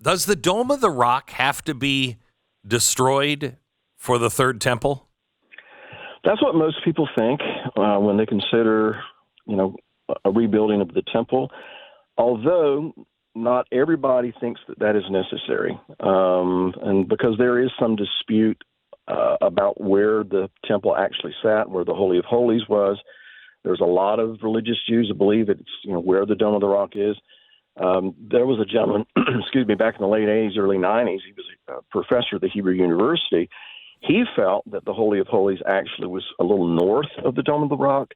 Does the Dome of the Rock have to be destroyed for the third temple? That's what most people think when they consider, a rebuilding of the temple. Although not everybody thinks that is necessary, and because there is some dispute about where the temple actually sat, where the Holy of Holies was. There's a lot of religious Jews who believe it's where the Dome of the Rock is. There was a gentleman, back in the late 80s, early 90s. He was a professor at the Hebrew University. He felt that the Holy of Holies actually was a little north of the Dome of the Rock,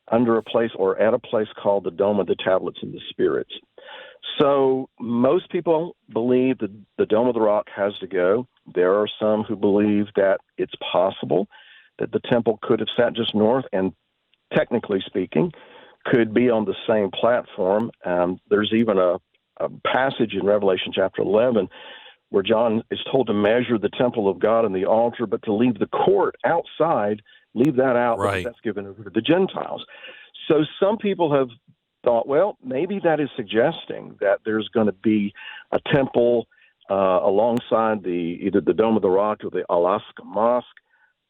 under a place or at a place called the Dome of the Tablets and the Spirits. So most people believe that the Dome of the Rock has to go. There are some who believe that it's possible that the temple could have sat just north and, technically speaking, could be on the same platform. There's even a passage in Revelation chapter 11 where John is told to measure the temple of God and the altar, but to leave the court outside, leave that out, right, because that's given over to the Gentiles. So some people have thought, well, maybe that is suggesting that there's going to be a temple alongside either the Dome of the Rock or the Al-Aqsa Mosque.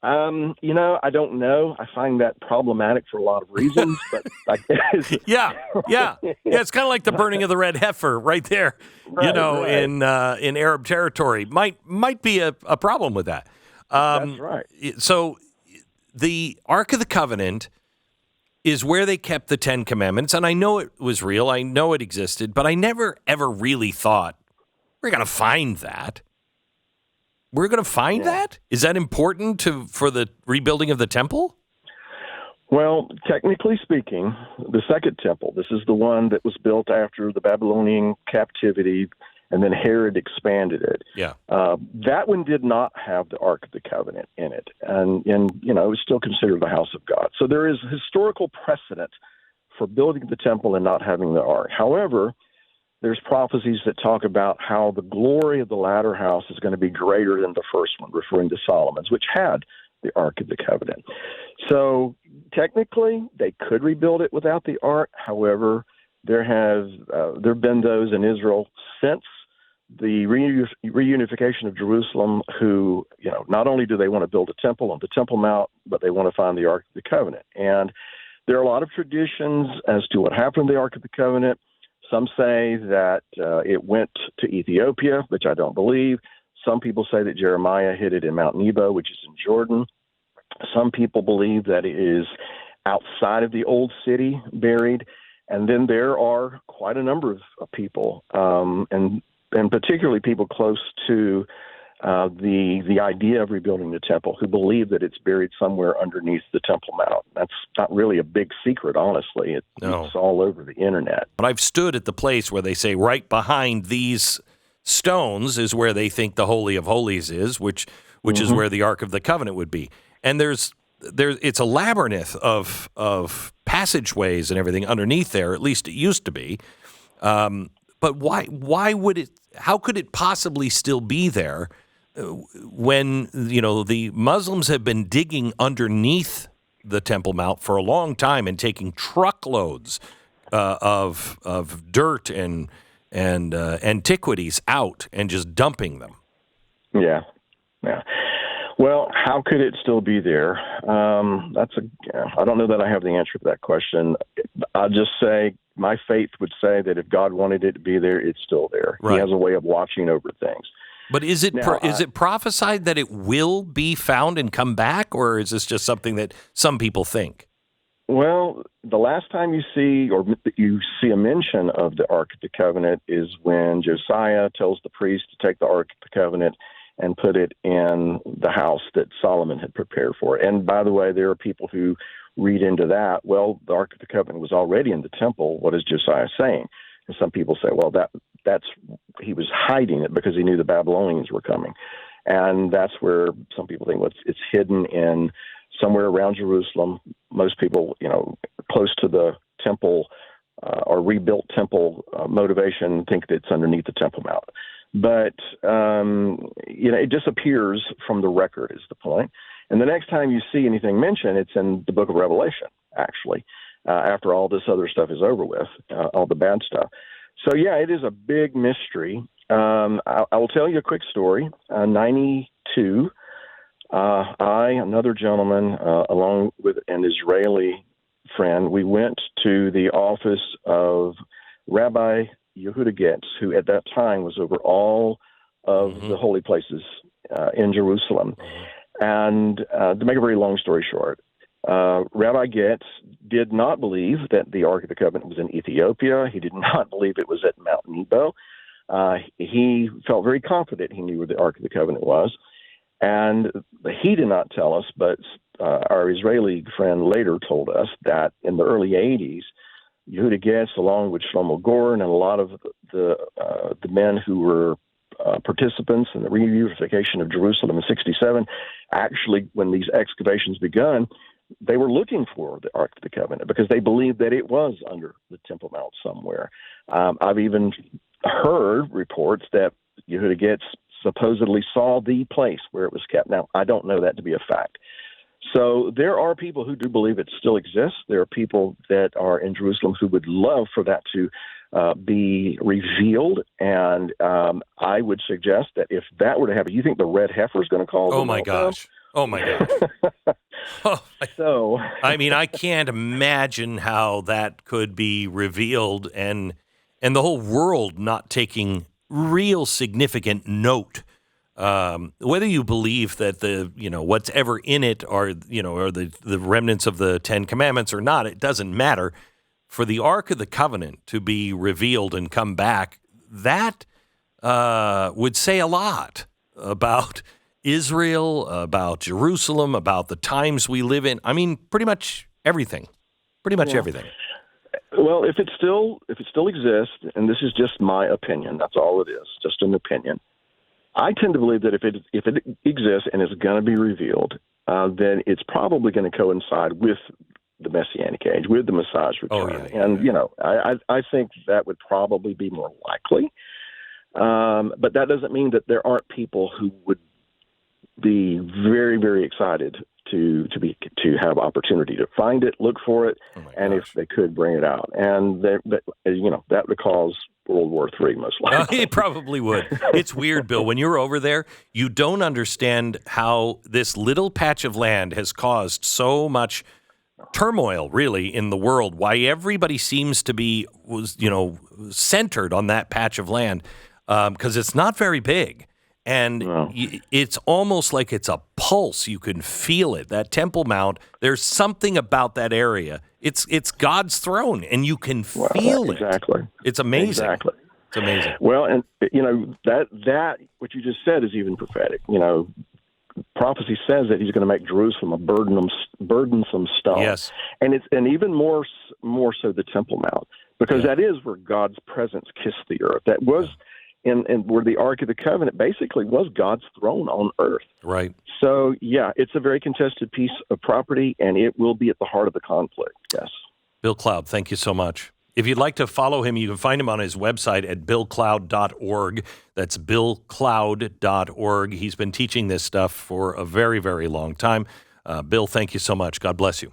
I don't know. I find that problematic for a lot of reasons, but I guess. Yeah. It's kind of like the burning of the red heifer right there, right. in Arab territory. Might be a problem with that. That's right. So the Ark of the Covenant is where they kept the Ten Commandments, and I know it was real. I know it existed, but I never, ever really thought we're going to find that. We're going to find that? Is that important for the rebuilding of the temple? Well, technically speaking, the second temple, this is the one that was built after the Babylonian captivity, and then Herod expanded it. Yeah. That one did not have the Ark of the Covenant in it, and it was still considered the house of God. So there is historical precedent for building the temple and not having the Ark. However, there's prophecies that talk about how the glory of the latter house is going to be greater than the first one, referring to Solomon's, which had the Ark of the Covenant. So technically, they could rebuild it without the Ark. However, there have been those in Israel since the reunification of Jerusalem who, not only do they want to build a temple on the Temple Mount, but they want to find the Ark of the Covenant. And there are a lot of traditions as to what happened to the Ark of the Covenant. Some say that it went to Ethiopia, which I don't believe. Some people say that Jeremiah hid it in Mount Nebo, which is in Jordan. Some people believe that it is outside of the old city, buried. And then there are quite a number of people, and particularly people close to the idea of rebuilding the temple, who believe that it's buried somewhere underneath the Temple Mount. That's not really a big secret, honestly. It's all over the internet. But I've stood at the place where they say right behind these stones is where they think the Holy of Holies is, which is where the Ark of the Covenant would be. And it's a labyrinth of passageways and everything underneath there. At least it used to be. But why would it? How could it possibly still be there when the Muslims have been digging underneath the Temple Mount for a long time and taking truckloads of dirt and antiquities out and just dumping them? Yeah. Well, how could it still be there? I don't know that I have the answer to that question. I'll just say my faith would say that if God wanted it to be there, it's still there. Right. He has a way of watching over things. But is it prophesied that it will be found and come back, or is this just something that some people think? Well, the last time you see a mention of the Ark of the Covenant is when Josiah tells the priest to take the Ark of the Covenant and put it in the house that Solomon had prepared for it. And by the way, there are people who read into that, well, the Ark of the Covenant was already in the temple. What is Josiah saying? And some people say, well, that's he was hiding it because he knew the Babylonians were coming. And that's where some people think, well, it's hidden in somewhere around Jerusalem. Most people, close to the temple or rebuilt temple motivation think that it's underneath the Temple Mount. But, it disappears from the record is the point. And the next time you see anything mentioned, it's in the book of Revelation, actually, after all this other stuff is over with, all the bad stuff. So, yeah, it is a big mystery. I will tell you a quick story. 92, another gentleman, along with an Israeli friend, we went to the office of Rabbi Yehuda Getz, who at that time was over all of the holy places in Jerusalem. And to make a very long story short, Rabbi Getz did not believe that the Ark of the Covenant was in Ethiopia. He did not believe it was at Mount Nebo. He felt very confident he knew where the Ark of the Covenant was. And he did not tell us, but our Israeli friend later told us that in the early 80s, Yehuda Getz, along with Shlomo Goren and a lot of the men who were participants in the reunification of Jerusalem in 1967, actually, when these excavations begun, they were looking for the Ark of the Covenant because they believed that it was under the Temple Mount somewhere. I've even heard reports that Yehuda Getz supposedly saw the place where it was kept. Now, I don't know that to be a fact. So there are people who do believe it still exists. There are people that are in Jerusalem who would love for that to be revealed. And I would suggest that if that were to happen, you think the red heifer is going to call? Oh, my gosh. Oh, my gosh. So, I mean, I can't imagine how that could be revealed and the whole world not taking real significant note. Whether you believe that what's ever in it are the remnants of the Ten Commandments or not, it doesn't matter. For the Ark of the Covenant to be revealed and come back, that would say a lot about Israel, about Jerusalem, about the times we live in. I mean, pretty much everything. Everything. Well, if it still exists, and this is just my opinion, that's all it is, just an opinion. I tend to believe that if it exists and is going to be revealed, then it's probably going to coincide with the Messianic age, with the Messiah's return. I think that would probably be more likely. But that doesn't mean that there aren't people who would be very, very excited to have opportunity to find it, look for it, and if they could bring it out. And that would cause World War III, most likely. It probably would. It's weird, Bill. When you're over there, you don't understand how this little patch of land has caused so much turmoil, really, in the world. Why everybody seems to be centered on that patch of land, because it's not very big. And it's almost like it's a pulse. You can feel it. That Temple Mount, there's something about that area. It's God's throne, and you can feel it. Exactly. It's amazing. Exactly. It's amazing. Well, and that what you just said is even prophetic. Prophecy says that he's going to make Jerusalem a burdensome stone. Yes. And even more so the Temple Mount, because that is where God's presence kissed the earth. That was. And where the Ark of the Covenant basically was God's throne on earth. Right. So, it's a very contested piece of property, and it will be at the heart of the conflict, yes. Bill Cloud, thank you so much. If you'd like to follow him, you can find him on his website at billcloud.org. That's billcloud.org. He's been teaching this stuff for a very, very long time. Bill, thank you so much. God bless you.